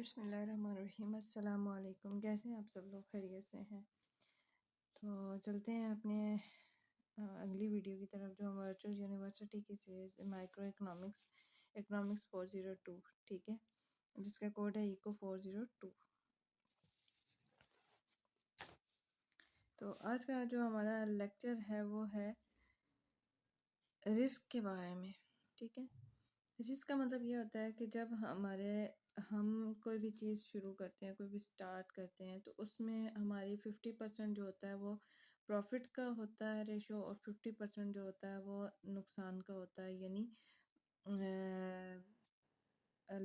बिस्मिल्लाहिर्रहमानिर्रहीम। अस्सलाम वालेकुम। कैसे हैं आप सब लोग? खैरियत से हैं? तो चलते हैं अपने अगली वीडियो की तरफ, जो वर्चुअल यूनिवर्सिटी की सीरीज़ माइक्रो इकोनॉमिक्स 402, ठीक है, जिसका कोड है इको 402। तो आज का जो हमारा लेक्चर है वो है रिस्क के बारे में, ठीक है। रिस्क का मतलब ये होता है कि जब हम कोई भी चीज़ शुरू करते हैं, कोई भी स्टार्ट करते हैं, तो उसमें हमारी 50% जो होता है वो प्रॉफिट का होता है रेशो, और 50% जो होता है वो नुकसान का होता है, यानी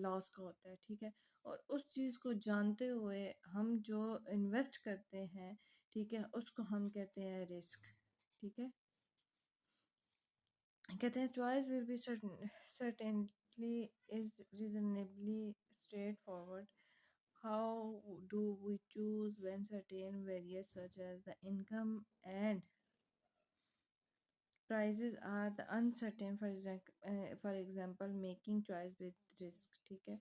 लॉस का होता है, ठीक है। और उस चीज़ को जानते हुए हम जो इन्वेस्ट करते हैं, ठीक है, उसको हम कहते हैं रिस्क, ठीक है। कहते हैं choice will be certainly is reasonably straightforward. How do we choose when certain variables such as the income and prices are the uncertain? For example, making choice with risk, ठीक है।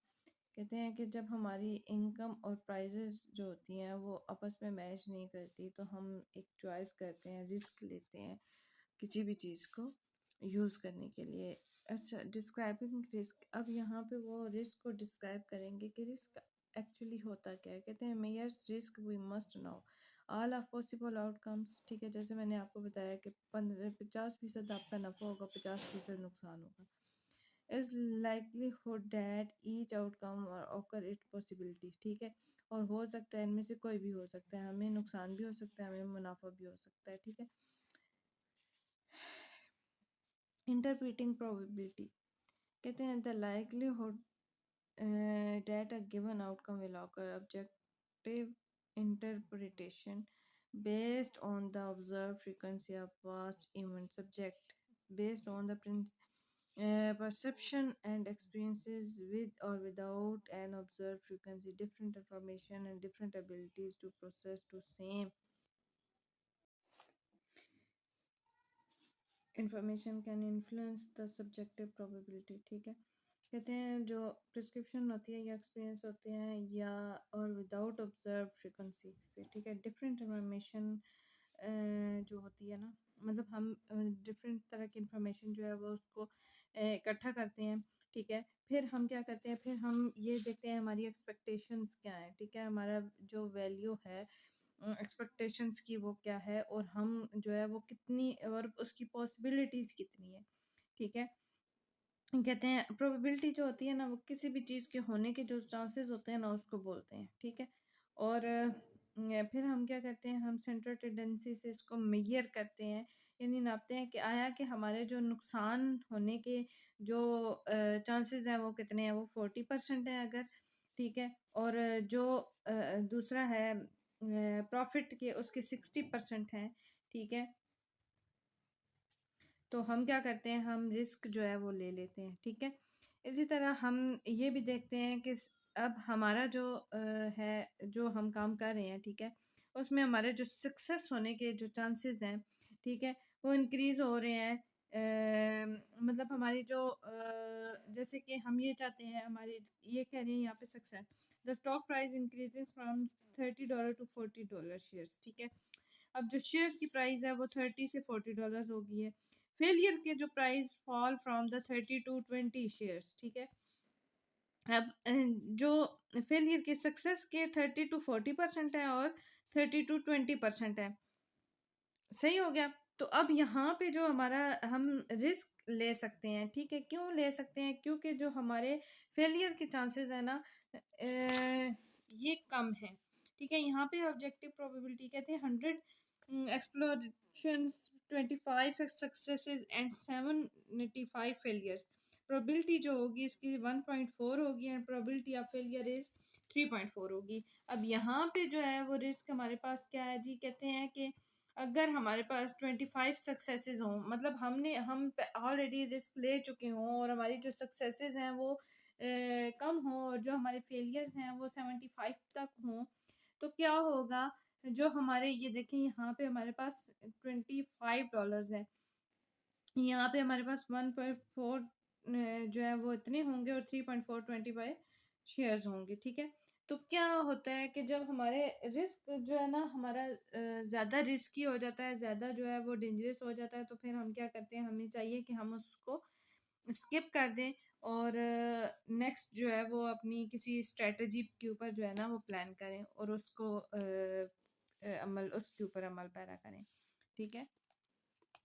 कहते हैं कि जब हमारी इनकम और प्राइजेस जो होती हैं वो आपस में मैच नहीं करती, तो हम एक चॉइस करते हैं, रिस्क लेते हैं किसी भी चीज़ को यूज़ करने के लिए। अच्छा, डिस्क्राइबिंग रिस्क। अब यहाँ पे वो रिस्क को डिस्क्राइब करेंगे कि रिस्क एक्चुअली होता क्या है। कहते हैं Meyers risk we must know all of possible outcomes, ठीक है। जैसे मैंने आपको बताया कि 50% आपका नफ़ा होगा, 50% नुकसान होगा। Is likelihood that each outcome और ऑकर इट पॉसिबिलिटी, ठीक है। और हो सकता है इनमें से कोई भी हो सकता है, हमें नुकसान भी हो सकता है, हमें मुनाफा भी हो सकता है, ठीक है। Interpreting probability. कहते हैं the likelihood that a given outcome will occur, objective interpretation based on the observed frequency of past events, subject based on the perception and experiences with or without an observed frequency, different information and different abilities to process to same information can influence the subjective probability, ठीक है। कहते हैं जो prescription होती है या experience होते हैं या और विदाउट ऑब्जर्व फ्रीक्वेंसी से, ठीक है। डिफरेंट इंफॉर्मेशन जो होती है ना, मतलब हम डिफरेंट तरह की इंफॉर्मेशन जो है वो उसको इकट्ठा करते हैं, ठीक है। फिर हम क्या करते हैं, फिर हम ये देखते हैं हमारी एक्सपेक्टेशंस क्या है, ठीक है। हमारा जो वैल्यू है एक्सपेक्टेशंस की वो क्या है, और हम जो है वो कितनी, और उसकी पॉसिबिलिटीज़ कितनी है, ठीक है। कहते हैं प्रोबेबिलिटी जो होती है ना, वो किसी भी चीज़ के होने के जो चांसेस होते हैं ना, उसको बोलते हैं, ठीक है। और फिर हम क्या करते हैं, हम सेंट्रल टेंडेंसी से इसको मेजर करते हैं, यानी नापते हैं कि आया कि हमारे जो नुकसान होने के जो चांसेस हैं वो कितने हैं, वो 40% हैं अगर, ठीक है। और जो दूसरा है प्रॉफिट के, उसके 60% हैं, ठीक है। तो हम क्या करते हैं, हम रिस्क जो है वो ले लेते हैं, ठीक है। इसी तरह हम ये भी देखते हैं कि अब हमारा जो है, जो हम काम कर रहे हैं, ठीक है, उसमें हमारे जो सक्सेस होने के जो चांसेस हैं, ठीक है, वो इंक्रीज़ हो रहे हैं। मतलब हमारी जो जैसे कि हम ये चाहते हैं, हमारे ये कह रहे हैं यहाँ पे success, the stock price increases from $30 to $40 shares, ठीक है। अब जो शेयर्स की प्राइस है वो 30 से $40 हो गई है। फेलियर के जो price fall from the 30 to 20 shares, ठीक है। अब जो फेलियर के, सक्सेस के 30 to 40% है और 30 to 20% है, सही हो गया। तो अब यहाँ पे जो हमारा हम रिस्क ले सकते हैं, ठीक है। क्यों ले सकते हैं? क्योंकि जो हमारे फेलियर के चांसेस है ना, ये कम है, ठीक है। यहाँ पे ऑब्जेक्टिव प्रोबेबिलिटी कहते हैं 100 explorations, 25 successes and 75 failures. Probability जो होगी इसकी 1.4 होगी, and probability of failure is 3.4 होगी। अब यहाँ पे जो है वो रिस्क हमारे पास क्या है जी, कहते हैं कि अगर हमारे पास 25 सक्सेसेस हों, मतलब हम ऑलरेडी रिस्क ले चुके हों, और हमारी जो सक्सेसेस हैं वो कम हों, और जो हमारे फेलियर्स हैं वो 75 तक हों, तो क्या होगा, जो हमारे ये देखें यहाँ पे हमारे पास $25 है, यहाँ पे हमारे पास 1.4 जो है वो इतने होंगे, और 3.4 25 शेयर्स होंगे, ठीक है? तो क्या होता है कि जब हमारे रिस्क जो है ना हमारा ज़्यादा रिस्की हो जाता है, ज़्यादा जो है वो डेंजरस हो जाता है, तो फिर हम क्या करते हैं, हमें चाहिए कि हम उसको स्किप कर दें और नेक्स्ट जो है वो अपनी किसी स्ट्रैटेजी के ऊपर जो है ना वो प्लान करें और उसको उसके ऊपर अमल पैरा करें, ठीक है?